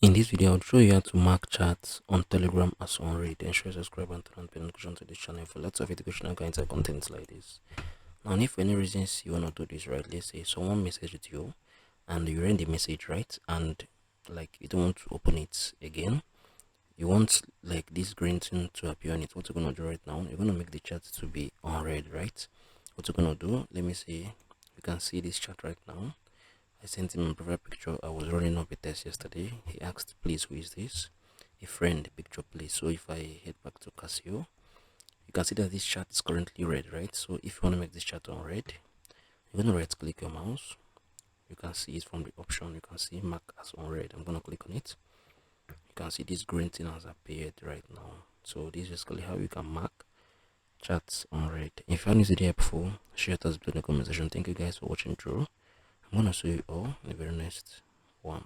In this video, I'll show you how to mark chats on Telegram as Unread. Ensure you subscribe and turn on notification to this channel for lots of educational content contents like this. Now, if for any reasons you want to do this, right? Let's say someone messaged you and you read the message, right? And like you don't want to open it again. You want like this green thing to appear on it. What you're gonna do right now? You're gonna make the chat to be unread, right? What you're gonna do? Let me see. You can see this chat right now. I sent him a profile picture. I was running up a test yesterday. He asked, please, who is this? A friend, picture, please. So if I head back to Casio, you can see that this chat is currently red, right? So if you want to make this chat on red, you're going to right click your mouse. You can see it from the option. You can see mark as on red. I'm going to click on it. You can see this green thing has appeared right now. So this is basically how you can mark chats on red. If you found this video helpful, share it as below in the comment section. Thank you guys for watching through. I'm gonna show you all in the very next one.